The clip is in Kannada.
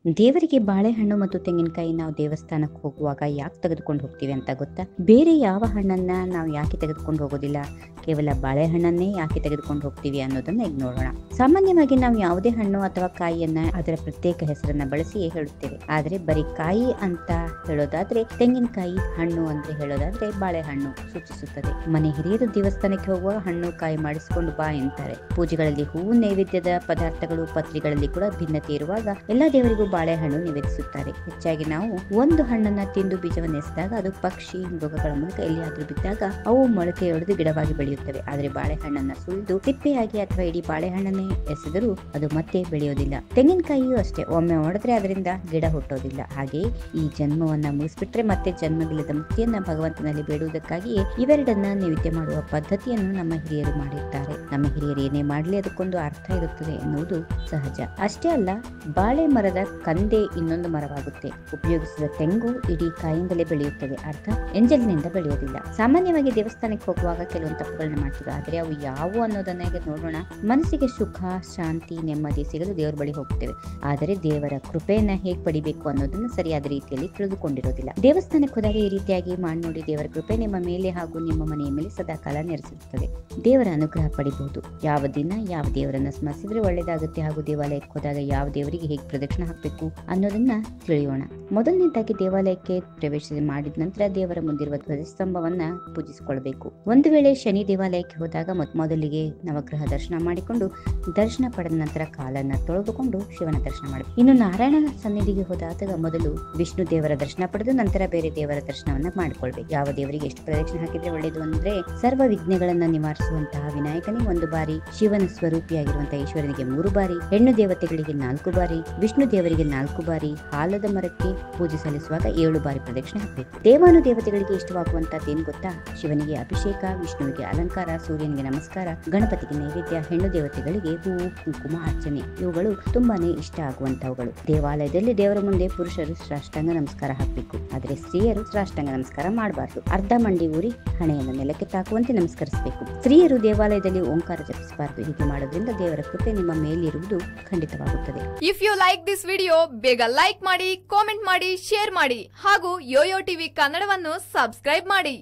ದೇವರಿಗೆ ಬಾಳೆಹಣ್ಣು ಮತ್ತು ತೆಂಗಿನಕಾಯಿ ನಾವು ದೇವಸ್ಥಾನಕ್ಕೆ ಹೋಗುವಾಗ ಯಾಕೆ ತೆಗೆದುಕೊಂಡು ಹೋಗ್ತೀವಿ ಅಂತ ಗೊತ್ತಾ? ಬೇರೆ ಯಾವ ಹಣ್ಣನ್ನ ನಾವು ಯಾಕೆ ತೆಗೆದುಕೊಂಡು ಹೋಗೋದಿಲ್ಲ, ಕೇವಲ ಬಾಳೆಹಣ್ಣನ್ನೇ ಯಾಕೆ ತೆಗೆದುಕೊಂಡು ಹೋಗ್ತೀವಿ ಅನ್ನೋದನ್ನ ಈಗ ನೋಡೋಣ. ಸಾಮಾನ್ಯವಾಗಿ ನಾವು ಯಾವುದೇ ಹಣ್ಣು ಅಥವಾ ಕಾಯಿಯನ್ನ ಅದರ ಪ್ರತ್ಯೇಕ ಹೆಸರನ್ನ ಬಳಸಿ ಹೇಳುತ್ತೇವೆ. ಆದ್ರೆ ಬರೀ ಕಾಯಿ ಅಂತ ಹೇಳೋದಾದ್ರೆ ತೆಂಗಿನಕಾಯಿ, ಹಣ್ಣು ಅಂತ ಹೇಳೋದಾದ್ರೆ ಬಾಳೆಹಣ್ಣು ಸೂಚಿಸುತ್ತದೆ. ಮನೆ ಹಿರಿಯರು ದೇವಸ್ಥಾನಕ್ಕೆ ಹೋಗುವಾಗ ಹಣ್ಣು ಕಾಯಿ ಮಾಡಿಸಿಕೊಂಡು ಬಾ ಎಂತಾರೆ. ಪೂಜೆಗಳಲ್ಲಿ ಹೂವು ನೈವೇದ್ಯದ ಪದಾರ್ಥಗಳು, ಪತ್ರಿಗಳಲ್ಲಿ ಕೂಡ ಭಿನ್ನತೆ ಇರುವಾಗ ಎಲ್ಲಾ ದೇವರಿಗೂ ಬಾಳೆಹಣ್ಣು ನಿವೇದಿಸುತ್ತಾರೆ. ಹೆಚ್ಚಾಗಿ ನಾವು ಒಂದು ಹಣ್ಣನ್ನ ತಿಂದು ಬೀಜವನ್ನು ಎಸೆದಾಗ ಅದು ಪಕ್ಷಿ, ಮೃಗಗಳ ಮೂಲಕ ಎಲ್ಲಿಯಾದ್ರೂ ಬಿದ್ದಾಗ ಅವು ಮೊಳಕೆಯೊಡೆದು ಗಿಡವಾಗಿ ಬೆಳೆಯುತ್ತವೆ. ಆದ್ರೆ ಬಾಳೆಹಣ್ಣನ್ನ ಸುಲಿದು ಸಿಪ್ಪೆಯಾಗಿ ಅಥವಾ ಇಡೀ ಬಾಳೆಹಣ್ಣನ್ನೇ ಎಸೆದರೂ ಅದು ಮತ್ತೆ ಬೆಳೆಯೋದಿಲ್ಲ. ತೆಂಗಿನಕಾಯಿಯೂ ಅಷ್ಟೇ, ಒಮ್ಮೆ ಹೊಡೆದ್ರೆ ಅದರಿಂದ ಗಿಡ ಹುಟ್ಟೋದಿಲ್ಲ. ಹಾಗೆ ಈ ಜನ್ಮವನ್ನ ಮುಗಿಸ್ಬಿಟ್ರೆ ಮತ್ತೆ ಜನ್ಮವಿಲ್ಲದ ಮುಕ್ತಿಯನ್ನ ಭಗವಂತನಲ್ಲಿ ಬೇಡುವುದಕ್ಕಾಗಿಯೇ ಇವೆರಡನ್ನ ನೈವೇದ್ಯ ಮಾಡುವ ಪದ್ಧತಿಯನ್ನು ನಮ್ಮ ಹಿರಿಯರು ಮಾಡಿರ್ತಾರೆ. ನಮ್ಮ ಹಿರಿಯರು ಏನೇ ಮಾಡ್ಲಿ ಅದಕ್ಕೊಂದು ಅರ್ಥ ಇರುತ್ತದೆ ಎನ್ನುವುದು ಸಹಜ. ಅಷ್ಟೇ ಅಲ್ಲ, ಬಾಳೆ ಮರದ ಕಂದೆ ಇನ್ನೊಂದು ಮರವಾಗುತ್ತೆ. ಉಪಯೋಗಿಸಿದ ತೆಂಗು ಇಡೀ ಕಾಯಿಂದಲೇ ಬೆಳೆಯುತ್ತದೆ, ಅರ್ಥ ಎಂಜಲಿನಿಂದ ಬೆಳೆಯೋದಿಲ್ಲ. ಸಾಮಾನ್ಯವಾಗಿ ದೇವಸ್ಥಾನಕ್ಕೆ ಹೋಗುವಾಗ ಕೆಲವೊಂದು ತಪ್ಪುಗಳನ್ನ ಮಾಡ್ತೀವಿ, ಆದ್ರೆ ಅವು ಯಾವುವು ಅನ್ನೋದನ್ನ ಈಗ ನೋಡೋಣ. ಮನಸ್ಸಿಗೆ ಸುಖ, ಶಾಂತಿ, ನೆಮ್ಮದಿ ಸಿಗಲು ದೇವರ ಬಳಿ ಹೋಗ್ತೇವೆ, ಆದರೆ ದೇವರ ಕೃಪೆಯನ್ನ ಹೇಗೆ ಪಡಿಬೇಕು ಅನ್ನೋದನ್ನ ಸರಿಯಾದ ರೀತಿಯಲ್ಲಿ ತಿಳಿದುಕೊಂಡಿರೋದಿಲ್ಲ. ದೇವಸ್ಥಾನಕ್ಕೆ ಹೋದಾಗ ಈ ರೀತಿಯಾಗಿ ಮಾಡಿ ನೋಡಿ, ದೇವರ ಕೃಪೆ ನಿಮ್ಮ ಮೇಲೆ ಹಾಗೂ ನಿಮ್ಮ ಮನೆಯ ಮೇಲೆ ಸದಾಕಾಲ ನೆರೆಸಿರುತ್ತದೆ. ದೇವರ ಅನುಗ್ರಹ ಪಡಿಬಹುದು. ಯಾವ ದಿನ ಯಾವ ದೇವರನ್ನ ಸ್ಮರಿಸಿದ್ರೆ ಒಳ್ಳೇದಾಗುತ್ತೆ ಹಾಗೂ ದೇವಾಲಯಕ್ಕೆ ಹೋದಾಗ ಯಾವ ದೇವರಿಗೆ ಹೇಗೆ ಪ್ರದಕ್ಷಿಣೆ ಹಾಕಬೇಕು ಅನ್ನೋದನ್ನ ತಿಳಿಯೋಣ. ಮೊದಲನೇದಾಗಿ ದೇವಾಲಯಕ್ಕೆ ಪ್ರವೇಶ ಮಾಡಿದ ನಂತರ ದೇವರ ಮುಂದಿರುವ ಧ್ವಜಸ್ತಂಭವನ್ನ ಪೂಜಿಸಿಕೊಳ್ಬೇಕು. ಒಂದು ವೇಳೆ ಶನಿ ದೇವಾಲಯಕ್ಕೆ ಹೋದಾಗ ಮೊದಲಿಗೆ ನವಗ್ರಹ ದರ್ಶನ ಮಾಡಿಕೊಂಡು ದರ್ಶನ ಪಡೆದ ನಂತರ ಕಾಲನ್ನ ತೊಳೆದುಕೊಂಡು ಶಿವನ ದರ್ಶನ ಮಾಡಬೇಕು. ಇನ್ನು ನಾರಾಯಣ ಸನ್ನಿಧಿಗೆ ಹೋದಾಗ ಮೊದಲು ವಿಷ್ಣು ದೇವರ ದರ್ಶನ ಪಡೆದು ನಂತರ ಬೇರೆ ದೇವರ ದರ್ಶನವನ್ನ ಮಾಡಿಕೊಳ್ಬೇಕು. ಯಾವ ದೇವರಿಗೆ ಎಷ್ಟು ಪ್ರದಕ್ಷಿಣೆ ಹಾಕಿದ್ರೆ ಒಳ್ಳೇದು ಅಂದ್ರೆ, ಸರ್ವ ವಿಘ್ನಗಳನ್ನ ನಿವಾರಿಸುವಂತಹ ವಿನಾಯಕನಿಗೆ 1 ಬಾರಿ, ಶಿವನ ಸ್ವರೂಪಿಯಾಗಿರುವಂತಹ ಈಶ್ವರನಿಗೆ 3 ಬಾರಿ, ಹೆಣ್ಣು ದೇವತೆಗಳಿಗೆ 4 ಬಾರಿ, ವಿಷ್ಣು ದೇವರಿಗೆ 4 ಬಾರಿ, ಆಲದ ಮರಕ್ಕೆ ಪೂಜೆ ಸಲ್ಲಿಸುವಾಗ 7 ಬಾರಿ ಪ್ರದಕ್ಷಿಣೆ ಹಾಕಬೇಕು. ದೇವಾನು ದೇವತೆಗಳಿಗೆ ಇಷ್ಟವಾಗುವಂತದ್ದೇನು ಗೊತ್ತಾ? ಶಿವನಿಗೆ ಅಭಿಷೇಕ, ವಿಷ್ಣುವಿಗೆ ಅಲಂಕಾರ, ಸೂರ್ಯನಿಗೆ ನಮಸ್ಕಾರ, ಗಣಪತಿಗೆ ನೈವೇದ್ಯ, ಹೆಣ್ಣು ದೇವತೆಗಳಿಗೆ ಹೂವು, ಕುಂಕುಮ ಅರ್ಚನೆ, ಇವುಗಳು ತುಂಬಾನೇ ಇಷ್ಟ ಆಗುವಂತವುಗಳು. ದೇವಾಲಯದಲ್ಲಿ ದೇವರ ಮುಂದೆ ಪುರುಷರು ಸಾಷ್ಟಾಂಗ ನಮಸ್ಕಾರ ಹಾಕಬೇಕು, ಆದ್ರೆ ಸ್ತ್ರೀಯರು ಸಾಷ್ಟಾಂಗ ನಮಸ್ಕಾರ ಮಾಡಬಾರದು. ಅರ್ಧ ಮಂಡಿ ಊರಿ ಹಣೆಯನ್ನು ನೆಲಕ್ಕೆ ತಾಕುವಂತೆ ನಮಸ್ಕರಿಸಬೇಕು. ಸ್ತ್ರೀಯರು ದೇವಾಲಯದಲ್ಲಿ ಓಂಕಾರ ಜಪಿಸಬಾರದು. ಹೀಗೆ ಮಾಡೋದ್ರಿಂದ ದೇವರ ಕೃಪೆ ನಿಮ್ಮ ಮೇಲಿರುವುದು ಖಂಡಿತವಾಗುತ್ತದೆ. If you like this video, ಬೇಗ ಲೈಕ್ ಮಾಡಿ, ಕಾಮೆಂಟ್ ಮಾಡಿ, ಶೇರ್ ಮಾಡಿ ಹಾಗೂ ಯೋಯೋ ಟಿವಿ ಕನ್ನಡವನ್ನು ಸಬ್ಸ್ಕ್ರೈಬ್ ಮಾಡಿ.